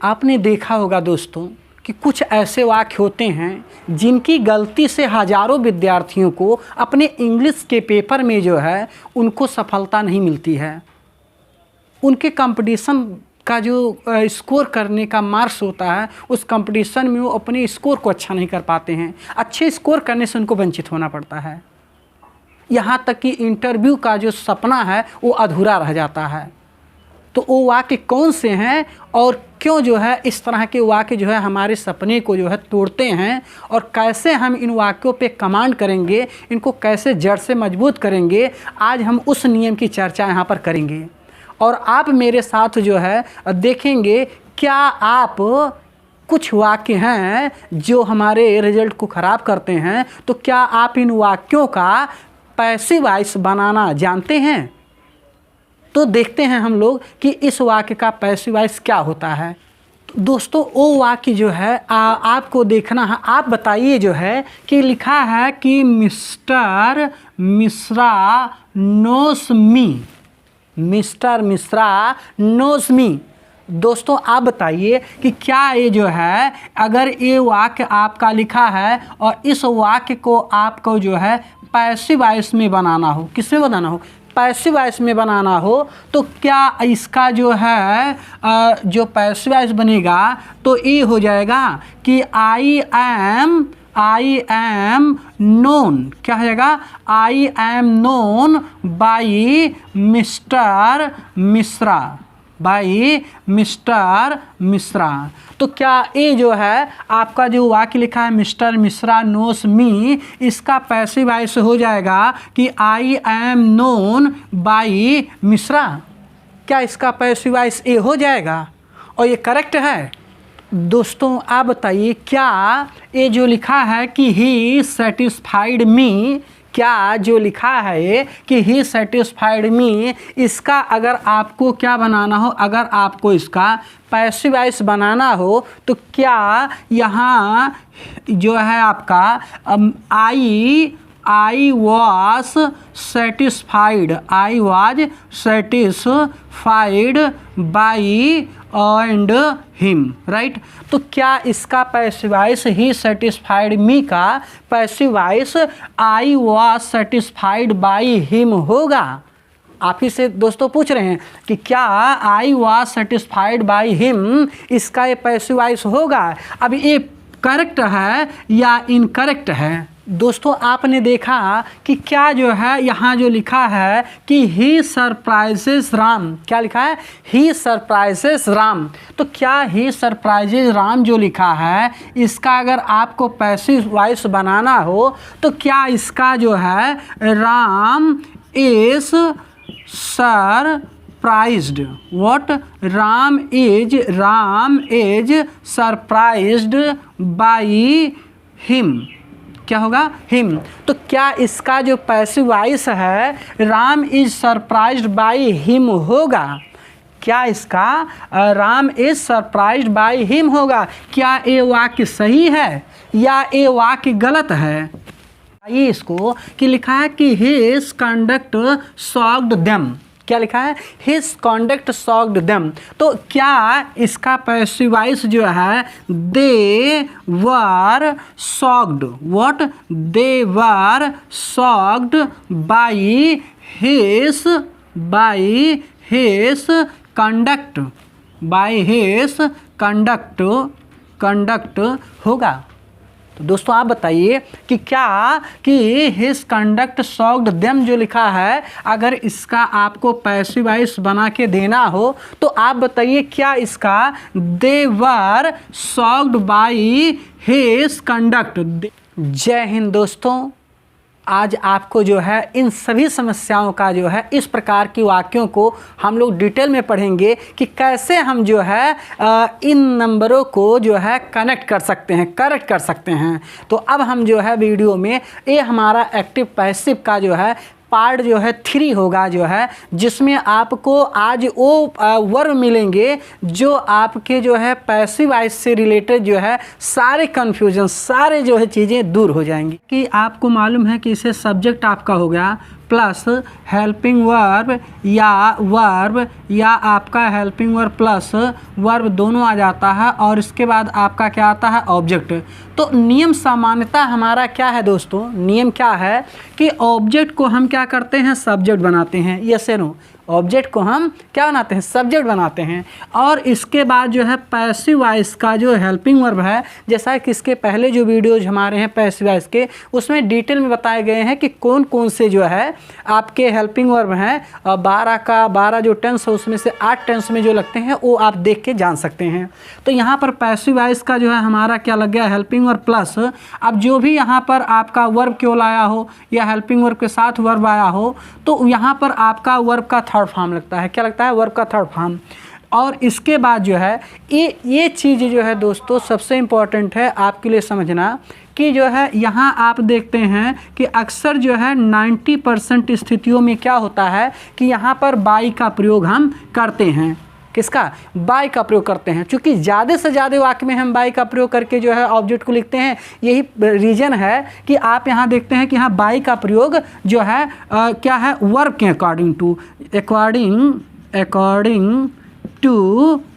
आपने देखा होगा दोस्तों कि कुछ ऐसे वाक्य होते हैं जिनकी गलती से हज़ारों विद्यार्थियों को अपने इंग्लिश के पेपर में जो है उनको सफलता नहीं मिलती है। उनके कंपटीशन का जो स्कोर करने का मार्क्स होता है उस कंपटीशन में वो अपने स्कोर को अच्छा नहीं कर पाते हैं। अच्छे स्कोर करने से उनको वंचित होना पड़ता है। यहाँ तक कि इंटरव्यू का जो सपना है वो अधूरा रह जाता है। तो वो वाक्य कौन से हैं और क्यों जो है इस तरह के वाक्य जो है हमारे सपने को जो है तोड़ते हैं और कैसे हम इन वाक्यों पे कमांड करेंगे, इनको कैसे जड़ से मजबूत करेंगे, आज हम उस नियम की चर्चा यहाँ पर करेंगे। और आप मेरे साथ जो है देखेंगे क्या आप कुछ वाक्य हैं जो हमारे रिजल्ट को ख़राब करते हैं, तो क्या आप इन वाक्यों का पैसिव वॉइस बनाना जानते हैं? तो देखते हैं हम लोग कि इस वाक्य का पैसिव वॉइस क्या होता है। तो दोस्तों वो वाक्य जो है आपको देखना है। आप बताइए जो है कि लिखा है कि मिस्टर मिश्रा नोस मी, मिस्टर मिश्रा नोस मी। दोस्तों आप बताइए कि क्या ये जो है अगर ये वाक्य आपका लिखा है और इस वाक्य को आपको जो है पैसिव वॉइस में बनाना हो, किस में बनाना हो, पैसिव वॉइस में बनाना हो, तो क्या इसका जो है जो पैसिव वॉइस बनेगा तो ये हो जाएगा कि आई एम नोन, क्या हो जाएगा, I am known by mister Mishra, by mister Mishra. तो क्या ये जो है आपका जो वाक्य लिखा है मिस्टर मिश्रा नोस मी, इसका पैसिव वॉइस हो जाएगा कि I am known by Mishra. क्या इसका पैसिव वॉइस ये हो जाएगा और ये करेक्ट है? दोस्तों आप बताइए क्या ये जो लिखा है कि ही सेटिस्फाइड मी, क्या जो लिखा है कि ही सेटिस्फाइड मी, इसका अगर आपको क्या बनाना हो, अगर आपको इसका पैसिव वॉइस बनाना हो तो क्या यहाँ जो है आपका I was satisfied, I was satisfied by and him, right. तो क्या इसका पैसिव वॉइस ही सेटिस्फाइड मी का passive voice I was satisfied by him होगा? आप ही से दोस्तों पूछ रहे हैं कि क्या I was satisfied by him, इसका ये पैसिव वॉइस होगा? अब ये करेक्ट है या इनकरेक्ट है? दोस्तों आपने देखा कि क्या जो है यहाँ जो लिखा है कि ही सरप्राइजेस राम, क्या लिखा है, ही सरप्राइजेस राम। तो क्या ही सरप्राइजेस राम जो लिखा है इसका अगर आपको पैसिव वॉइस बनाना हो तो क्या इसका जो है Ram is surprised, what, Ram is surprised by him, क्या होगा, हिम। तो क्या इसका जो पैसिव वॉइस है Ram is surprised by him होगा? क्या इसका Ram is surprised by him होगा? क्या ये वाक्य सही है या ये वाक्य गलत है? आइए इसको कि लिखा है कि हिज कंडक्ट शॉक्ड देम, क्या लिखा है, हिज कंडक्ट शॉक्ड देम। तो क्या इसका पैसिव वॉइस जो है they were shocked, what, they were shocked by his conduct, by his conduct होगा। तो दोस्तों आप बताइए कि क्या कि हिज कंडक्ट शॉक्ड देम जो लिखा है अगर इसका आपको पैसिव वॉइस बना के देना हो तो आप बताइए क्या इसका they were shocked by his conduct. जय हिंद दोस्तों, आज आपको जो है इन सभी समस्याओं का जो है इस प्रकार की वाक्यों को हम लोग डिटेल में पढ़ेंगे कि कैसे हम जो है इन नंबरों को जो है कनेक्ट कर सकते हैं, करेक्ट कर सकते हैं। तो अब हम जो है वीडियो में ये हमारा एक्टिव पैसिव का जो है पार्ट जो है 3 होगा जो है, जिसमें आपको आज वो वर्ब मिलेंगे जो आपके जो है पैसिव वॉइस से रिलेटेड जो है सारे कन्फ्यूजन, सारे जो है चीज़ें दूर हो जाएंगी। कि आपको मालूम है कि इसे सब्जेक्ट आपका हो गया प्लस हेल्पिंग वर्ब या आपका हेल्पिंग वर्ब प्लस वर्ब दोनों आ जाता है और इसके बाद आपका क्या आता है ऑब्जेक्ट। तो नियम सामान्यता हमारा क्या है दोस्तों, नियम क्या है कि ऑब्जेक्ट को हम क्या करते हैं सब्जेक्ट बनाते हैं, यस या नो, ऑब्जेक्ट को हम क्या बनाते हैं सब्जेक्ट बनाते हैं। और इसके बाद जो है पैसिव वॉइस का जो हेल्पिंग वर्ब है, जैसा कि इसके पहले जो वीडियोज हमारे हैं पैसिव वॉइस के, उसमें डिटेल में बताए गए हैं कि कौन कौन से जो है आपके हेल्पिंग वर्ब हैं। 12 जो टेंस है उसमें से 8 टेंस में जो लगते हैं वो आप देख के जान सकते हैं। तो यहाँ पर पैसिव वॉइस का जो है हमारा क्या लग गया हेल्पिंग वर्ब प्लस, अब जो भी यहाँ पर आपका वर्ब केवल आया हो या हेल्पिंग वर्ब के साथ वर्ब आया हो तो यहाँ पर आपका वर्ब का थर्ड फॉर्म लगता है, क्या लगता है वर्ब का थर्ड फॉर्म। और इसके बाद जो है ये चीज़ जो है दोस्तों सबसे इम्पॉर्टेंट है आपके लिए समझना कि जो है यहाँ आप देखते हैं कि अक्सर जो है 90% स्थितियों में क्या होता है कि यहाँ पर बाई का प्रयोग हम करते हैं, किसका बाई का प्रयोग करते हैं। क्योंकि ज़्यादा से ज़्यादा वाक्य में हम बाई का प्रयोग करके जो है ऑब्जेक्ट को लिखते हैं, यही रीज़न है कि आप यहाँ देखते हैं कि यहाँ बाई का प्रयोग जो है क्या है वर्ब के अकॉर्डिंग टू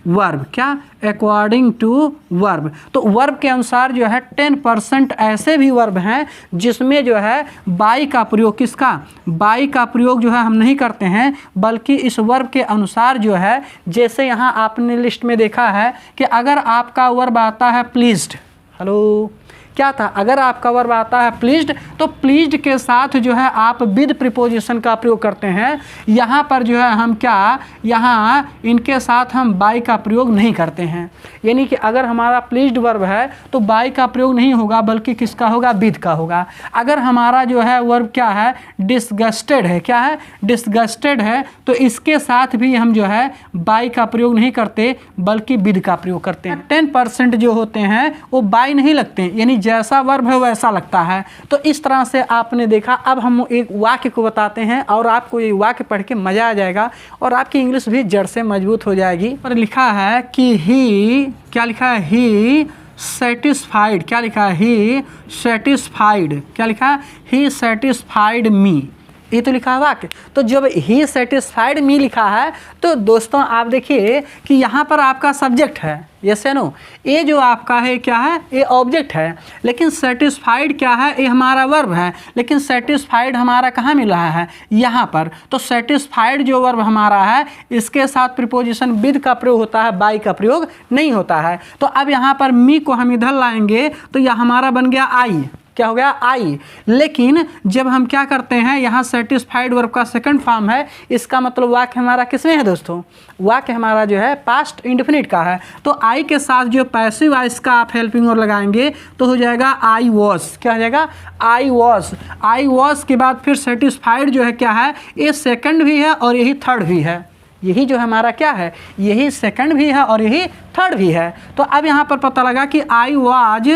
वर्ब, क्या अकॉर्डिंग टू वर्ब। तो वर्ब के अनुसार जो है 10% ऐसे भी वर्ब हैं जिसमें जो है बाई का प्रयोग, किसका बाई का प्रयोग जो है हम नहीं करते हैं, बल्कि इस वर्ब के अनुसार जो है, जैसे यहाँ आपने लिस्ट में देखा है कि अगर आपका वर्ब आता है प्लीज्ड, हेलो क्या था, अगर आपका वर्ब आता है प्लीज्ड तो प्लीज्ड के साथ जो है आप विद प्रीपोजिशन का प्रयोग करते हैं। यहाँ पर जो है हम क्या यहाँ इनके साथ हम बाई का प्रयोग नहीं करते हैं, यानी कि अगर हमारा प्लीज्ड वर्ब है तो बाई का प्रयोग नहीं होगा बल्कि किसका होगा विद का होगा। अगर हमारा जो है वर्ब क्या है डिसगस्टेड है, क्या है डिसगस्टेड है, तो इसके साथ भी हम जो है बाई का प्रयोग नहीं करते बल्कि विद का प्रयोग करते हैं। 10% जो होते हैं वो बाई नहीं लगते, यानी जैसा वर्ब है वैसा लगता है। तो इस तरह से आपने देखा। अब हम एक वाक्य को बताते हैं और आपको ये वाक्य पढ़ के मज़ा आ जाएगा और आपकी इंग्लिश भी जड़ से मजबूत हो जाएगी। पर लिखा है कि ही, क्या लिखा है ही सेटिस्फाइड, क्या लिखा है ही सेटिस्फाइड, क्या लिखा है ही सेटिस्फाइड मी, ये तो लिखा है वाक्य। तो जब ही सेटिस्फाइड मी लिखा है तो दोस्तों आप देखिए कि यहाँ पर आपका सब्जेक्ट है, यस या नो, ये जो आपका है क्या है ये ऑब्जेक्ट है, लेकिन सेटिस्फाइड क्या है ये हमारा वर्ब है, लेकिन सेटिस्फाइड हमारा कहाँ मिल रहा है यहाँ पर। तो सेटिस्फाइड जो वर्ब हमारा है इसके साथ प्रीपोजिशन विद का प्रयोग होता है, बाई का प्रयोग नहीं होता है। तो अब यहाँ पर मी को हम इधर लाएंगे तो यह हमारा बन गया आई, क्या हो गया आई। लेकिन जब हम क्या करते हैं यहाँ सेटिस्फाइड वर्ब का सेकंड फॉर्म है, इसका मतलब वाक्य हमारा किसमें है दोस्तों, वाक्य हमारा जो है पास्ट इंडेफिनिट का है। तो आई के साथ जो पैसिव वॉइस का आप हेल्पिंग वर्ब लगाएंगे तो हो जाएगा आई वॉज, क्या हो जाएगा आई वॉज। आई वॉज के बाद फिर सेटिस्फाइड जो है क्या है ये सेकंड भी है और यही थर्ड भी है, यही जो हमारा क्या है यही सेकंड भी है और यही थर्ड भी है। तो अब यहाँ पर पता लगा कि आई वाज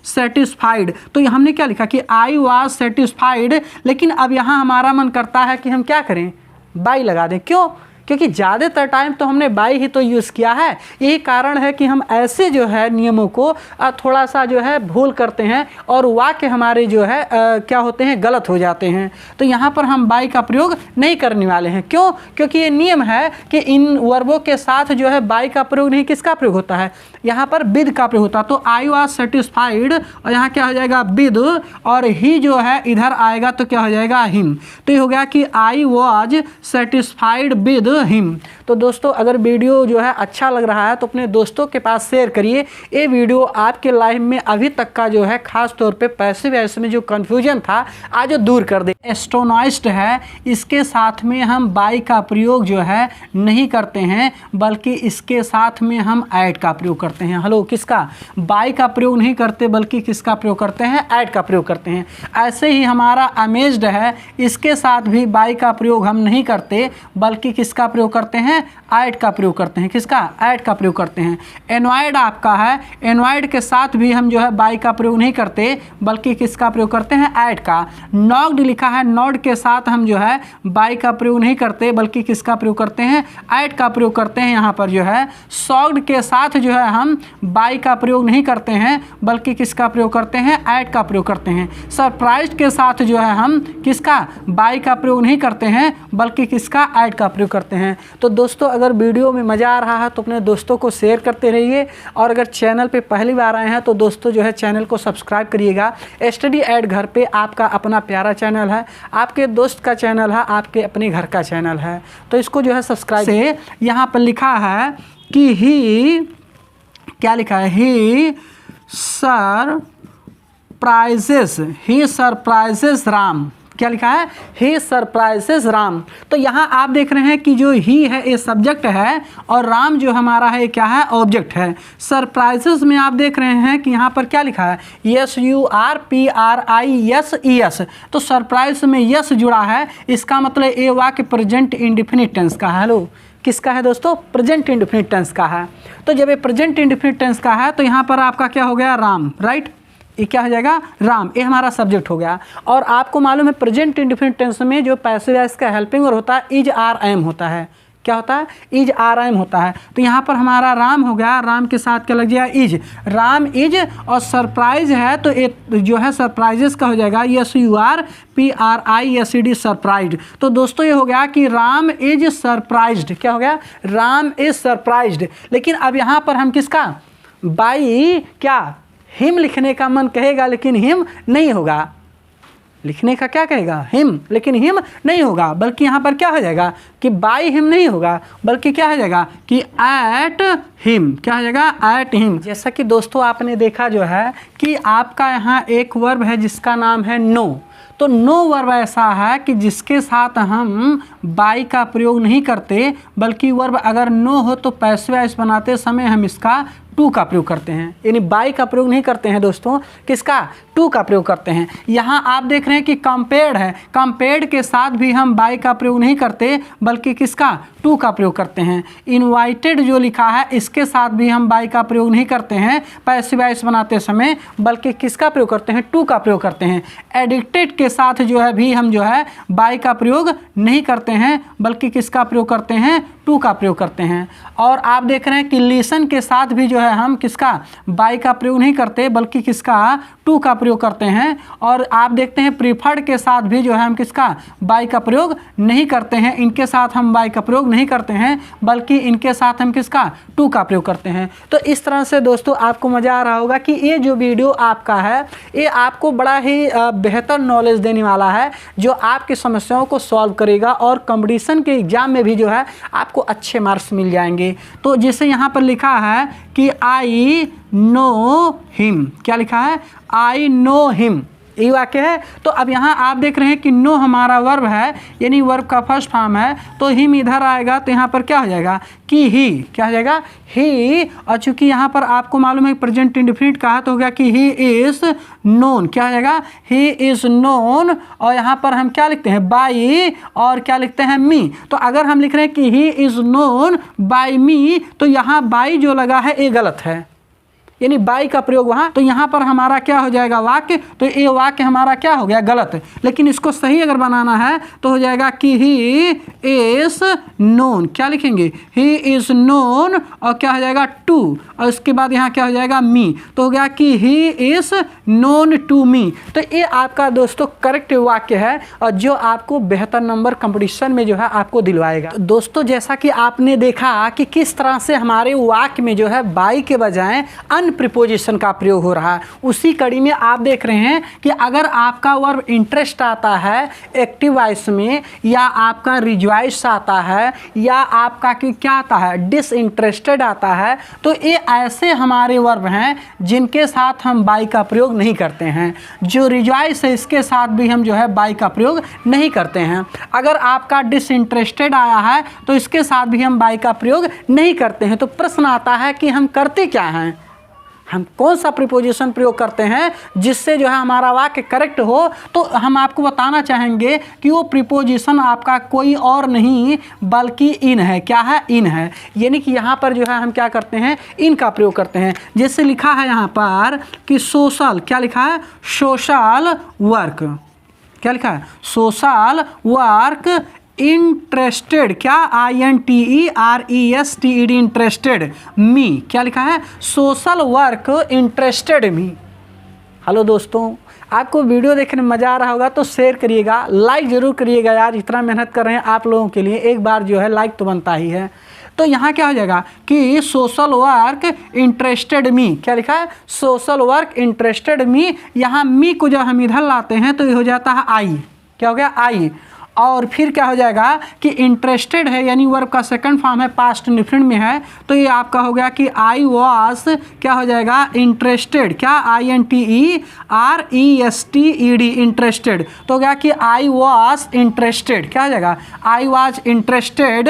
सेटिस्फाइड, तो हमने क्या लिखा कि आई वाज सेटिस्फाइड, लेकिन अब यहाँ हमारा मन करता है कि हम क्या करें बाई लगा दें। क्यों? क्योंकि ज़्यादातर टाइम तो हमने बाई ही तो यूज़ किया है। यही कारण है कि हम ऐसे जो है नियमों को थोड़ा सा जो है भूल करते हैं और वाक्य हमारे जो है क्या होते हैं गलत हो जाते हैं। तो यहाँ पर हम बाई का प्रयोग नहीं करने वाले हैं। क्यों? क्योंकि ये नियम है कि इन वर्बों के साथ जो है बाई का प्रयोग नहीं, किसका प्रयोग होता है यहाँ पर विद का प्रयोग होता है। तो आई वाज सेटिस्फाइड और यहाँ क्या हो जाएगा विद, और ही जो है इधर आएगा तो क्या हो जाएगा हिम। तो ये हो गया कि I was satisfied with him. तो दोस्तों अगर वीडियो जो है अच्छा लग रहा है तो अपने दोस्तों के पास शेयर करिए। ये वीडियो आपके लाइफ में अभी तक का जो है खास तौर पे पैसिव वॉइस में जो कन्फ्यूजन था आज दूर कर दे। एस्टोनाइज्ड है, इसके साथ में हम बाई का प्रयोग जो है नहीं करते हैं बल्कि इसके साथ में हम ऐड का प्रयोग करते हैं। हेलो, किसका? बाई का प्रयोग नहीं करते बल्कि किसका प्रयोग करते हैं? ऐड का प्रयोग करते हैं। ऐसे ही हमारा अमेज्ड है, इसके साथ भी बाई का प्रयोग हम नहीं करते बल्कि किसका किसका प्रयोग करते हैं, ऐड का प्रयोग करते हैं। किसका, ऐड का प्रयोग करते हैं। एनवाइड आपका है, एनवाइड के साथ भी हम जो है बाई का प्रयोग नहीं करते बल्कि किसका प्रयोग करते हैं, ऐड का। नॉक्ड लिखा है, नॉड के साथ हम जो है बाई का प्रयोग नहीं करते बल्कि किसका प्रयोग करते हैं, ऐड का प्रयोग करते हैं। यहाँ पर जो है सॉक्ड के साथ जो है हम बाई का प्रयोग नहीं करते हैं बल्कि किसका प्रयोग करते हैं, ऐड का प्रयोग करते हैं। सरप्राइज्ड के साथ जो है हम किसका, बाई का प्रयोग नहीं करते हैं बल्कि किसका, ऐड का प्रयोग करते हैं। तो दोस्तों अगर वीडियो में मज़ा आ रहा है तो अपने दोस्तों को शेयर करते रहिए, और अगर चैनल पे पहली बार आए हैं तो दोस्तों जो है चैनल को सब्सक्राइब करिएगा। स्टडी एट घर पे आपका अपना प्यारा चैनल है, आपके दोस्त का चैनल है, आपके अपने घर का चैनल है, तो इसको जो है सब्सक्राइब से। यहाँ पर लिखा है कि ही, क्या लिखा है, ही सरप्राइजेस राम। क्या लिखा है, ही सरप्राइजेस राम। तो यहाँ आप देख रहे हैं कि जो ही है ये सब्जेक्ट है और राम जो हमारा है क्या है, ऑब्जेक्ट है। सरप्राइजेस में आप देख रहे हैं कि यहाँ पर क्या लिखा है, SURPRISES। तो सरप्राइज में यस जुड़ा है, इसका मतलब ये वाक्य प्रेजेंट इंडेफिनिट टेंस का है। हेलो, किसका है दोस्तों, प्रेजेंट इंडेफिनिट टेंस का है। तो जब ये प्रेजेंट इंडेफिनिट टेंस का है तो यहाँ पर आपका क्या हो गया, राम, राइट। ये क्या हो जाएगा, राम, ये हमारा सब्जेक्ट हो गया। और आपको मालूम है प्रेजेंट इंडेफिनिट टेंस में जो पैसिव वॉइस का हेल्पिंग वर्ब होता है इज आर एम होता है। क्या होता है, इज आर एम होता है। तो यहाँ पर हमारा राम हो गया, राम के साथ क्या लग जाएगा, इज, राम इज। और सरप्राइज है तो ये जो है सरप्राइजेस का हो जाएगा SURPRISED, सरप्राइज्ड। तो दोस्तों ये हो गया कि राम इज सरप्राइज्ड। क्या हो गया, राम इज सरप्राइज्ड। लेकिन अब यहाँ पर हम किसका, बाई क्या, हिम लिखने का मन कहेगा लेकिन हिम नहीं होगा। लिखने का क्या कहेगा, हिम, लेकिन हिम नहीं होगा, बल्कि यहाँ पर क्या हो जाएगा कि बाई हिम नहीं होगा बल्कि क्या हो जाएगा कि एट हिम। क्या हो जाएगा, एट हिम। जैसा कि दोस्तों आपने देखा जो है कि आपका यहाँ एक वर्ब है जिसका नाम है नो। तो नो वर्ब ऐसा है कि जिसके साथ हम बाई का प्रयोग नहीं करते बल्कि वर्ब अगर नो हो तो पैसिव वॉइस बनाते समय हम इसका टू का प्रयोग करते हैं, यानी बाई का प्रयोग नहीं करते हैं दोस्तों, किसका, टू का प्रयोग करते हैं। यहाँ आप देख रहे हैं कि कंपेयर्ड है, कंपेयर्ड के साथ भी हम बाई का प्रयोग नहीं करते बल्कि किसका, टू का प्रयोग करते हैं। इनवाइटेड जो लिखा है इसके साथ भी हम बाई का प्रयोग नहीं करते हैं पैसिव वॉइस बनाते समय बल्कि किसका प्रयोग करते हैं, टू का प्रयोग करते हैं। एडिक्टेड के साथ जो है भी हम जो है बाई का प्रयोग नहीं करते हैं बल्कि किसका प्रयोग करते हैं, टू का प्रयोग करते हैं। और आप देख रहे हैं कि लिसन के साथ भी जो है हम किसका, बाई का प्रयोग नहीं करते बल्कि किसका, टू का प्रयोग करते हैं। और आप देखते हैं प्रीफर्ड के साथ भी जो है हम किसका, बाई का प्रयोग नहीं करते हैं। इनके साथ हम बाई का प्रयोग नहीं करते हैं बल्कि इनके साथ हम किसका, टू का प्रयोग करते हैं। तो इस तरह से दोस्तों आपको मज़ा आ रहा होगा कि ये जो वीडियो आपका है ये आपको बड़ा ही बेहतर नॉलेज देने वाला है जो आपकी समस्याओं को सॉल्व करेगा और कंपटीशन के एग्ज़ाम में भी जो है आपको अच्छे मार्क्स मिल जाएंगे। तो जैसे यहाँ पर लिखा है कि आई नो हिम। क्या लिखा है, आई नो हिम, ये वाक्य है। तो अब यहाँ आप देख रहे हैं कि नो हमारा वर्ब है, यानी वर्ब का फर्स्ट फॉर्म है, तो हिम इधर आएगा तो यहाँ पर क्या हो जाएगा कि ही। क्या हो जाएगा, ही। और चूंकि यहाँ पर आपको मालूम है प्रेजेंट इंडेफिनिट कहा तो हो गया कि ही इज नोन। क्या हो जाएगा, ही इज नोन। और यहाँ पर हम क्या लिखते हैं, बाई, और क्या लिखते हैं, मी। तो अगर हम लिख रहे हैं कि ही इज नोन बाई मी तो यहाँ बाई जो लगा है ये गलत है, यानी बाई का प्रयोग वहाँ। तो यहाँ पर हमारा क्या हो जाएगा वाक्य, तो ये वाक्य हमारा क्या हो गया, गलत। लेकिन इसको सही अगर बनाना है तो हो जाएगा कि ही इज नोन। क्या लिखेंगे, ही इज नोन, और क्या हो जाएगा, टू, और इसके बाद यहाँ क्या हो जाएगा, मी। तो हो गया कि he is known to me. तो ये आपका दोस्तों करेक्ट वाक्य है और जो आपको बेहतर नंबर कंपटीशन में जो है आपको दिलवाएगा। तो दोस्तों जैसा कि आपने देखा कि किस तरह से हमारे वाक्य में जो है बाई के बजाय प्रीपोजिशन का प्रयोग हो रहा है, उसी कड़ी में आप देख रहे हैं कि अगर आपका वर्ब इंटरेस्ट आता है एक्टिव वॉइस में, या आपका रिजॉइस आता है, या आपका क्या आता है डिसइंटरेस्टेड आता है, तो ये ऐसे हमारे वर्ब हैं जिनके साथ हम बाई का प्रयोग नहीं करते हैं। जो रिजॉइस है इसके साथ भी हम जो है बाई का प्रयोग नहीं करते हैं। अगर आपका डिसइंटरेस्टेड आया है तो इसके साथ भी हम बाई का प्रयोग नहीं करते हैं। तो प्रश्न आता है कि हम करते क्या हैं, हम कौन सा प्रीपोजिशन प्रयोग करते हैं जिससे जो है हमारा वाक्य करेक्ट हो, तो हम आपको बताना चाहेंगे कि वो प्रीपोजिशन आपका कोई और नहीं बल्कि इन है। क्या है? इन है। यानी कि यहाँ पर जो है हम क्या करते हैं, इन का प्रयोग करते हैं। जैसे लिखा है यहाँ पर कि सोशल, क्या लिखा है? Social work. क्या लिखा है? सोशल वर्क इंटरेस्टेड, क्या? INTERESTED, इंटरेस्टेड मी। क्या लिखा है? सोशल वर्क इंटरेस्टेड मी। हेलो दोस्तों, आपको वीडियो देखने में मज़ा आ रहा होगा तो शेयर करिएगा, लाइक ज़रूर करिएगा यार। इतना मेहनत कर रहे हैं आप लोगों के लिए, एक बार जो है लाइक तो बनता ही है। तो यहाँ क्या हो जाएगा कि सोशल वर्क इंटरेस्टेड मी। क्या लिखा है? सोशल वर्क इंटरेस्टेड मी। यहाँ मी को जब हम इधर लाते हैं तो ये हो जाता है आई। क्या हो गया? आई। और फिर क्या हो जाएगा कि इंटरेस्टेड है, यानी वर्ब का सेकंड फॉर्म है, पास्ट इंडेफिनिट में है, तो ये आपका हो गया कि आई वॉज, क्या हो जाएगा? इंटरेस्टेड। क्या? INTERESTED, interested. तो हो गया कि आई वॉज इंटरेस्टेड। क्या हो जाएगा? आई वॉज इंटरेस्टेड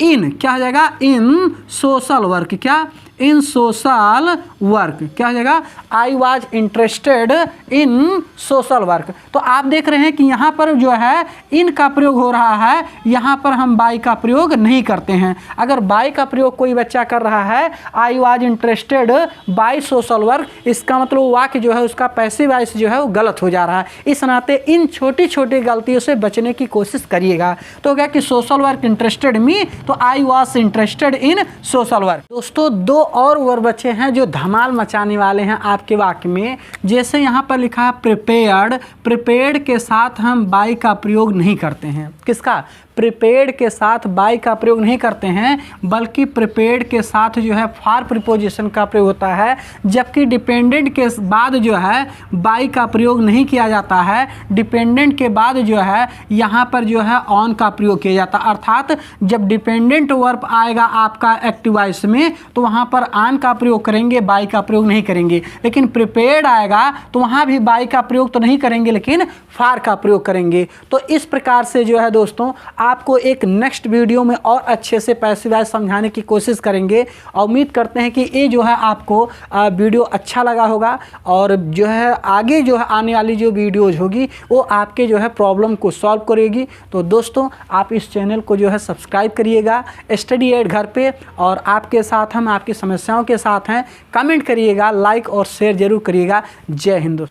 इन, क्या हो जाएगा? इन सोशल वर्क। क्या? इन सोशल वर्क। क्या हो जाएगा? I was interested in social work. तो आप देख रहे हैं कि यहाँ पर जो है इन का प्रयोग हो रहा है, यहाँ पर हम बाई का प्रयोग नहीं करते हैं। अगर बाई का प्रयोग कोई बच्चा कर रहा है, I was interested by social work, इसका मतलब वाक्य जो है उसका पैसिव वॉइस जो है वो गलत हो जा रहा है। इस नाते इन छोटी छोटी गलतियों से बचने की कोशिश करिएगा। तो क्या कि सोशल वर्क इंटरेस्टेड मी, तो I was interested in social work. दोस्तों, दो और वर्ब बचे हैं जो धमाल मचाने वाले हैं आपके वाक्य में। जैसे यहाँ पर लिखा है प्रिपेयर्ड। प्रिपेयर्ड के साथ हम बाई का प्रयोग नहीं करते हैं। किसका? प्रिपेयर्ड के साथ बाई का प्रयोग नहीं करते हैं, बल्कि प्रिपेयर्ड के साथ जो है फॉर प्रीपोजिशन का प्रयोग होता है। जबकि डिपेंडेंट के बाद जो है बाई का प्रयोग नहीं किया जाता है। डिपेंडेंट के बाद जो है यहाँ पर जो है ऑन का प्रयोग किया जाता है। अर्थात जब डिपेंडेंट वर्ब आएगा आपका एक्टिव वॉइस में तो वहाँ पर ऑन का प्रयोग करेंगे, बाई का प्रयोग नहीं करेंगे। लेकिन प्रिपेयर्ड आएगा तो वहाँ भी बाई का प्रयोग तो नहीं करेंगे, लेकिन फॉर का प्रयोग करेंगे। तो इस प्रकार से जो है दोस्तों आपको एक नेक्स्ट वीडियो में और अच्छे से पैसिव वॉइस समझाने की कोशिश करेंगे। और उम्मीद करते हैं कि ये जो है आपको वीडियो अच्छा लगा होगा, और जो है आगे जो है आने वाली जो वीडियोज़ होगी वो आपके जो है प्रॉब्लम को सॉल्व करेगी। तो दोस्तों, आप इस चैनल को जो है सब्सक्राइब करिएगा स्टडी एड घर पे, और आपके साथ हम आपकी समस्याओं के साथ हैं। कमेंट करिएगा, लाइक और शेयर जरूर करिएगा। जय हिंद।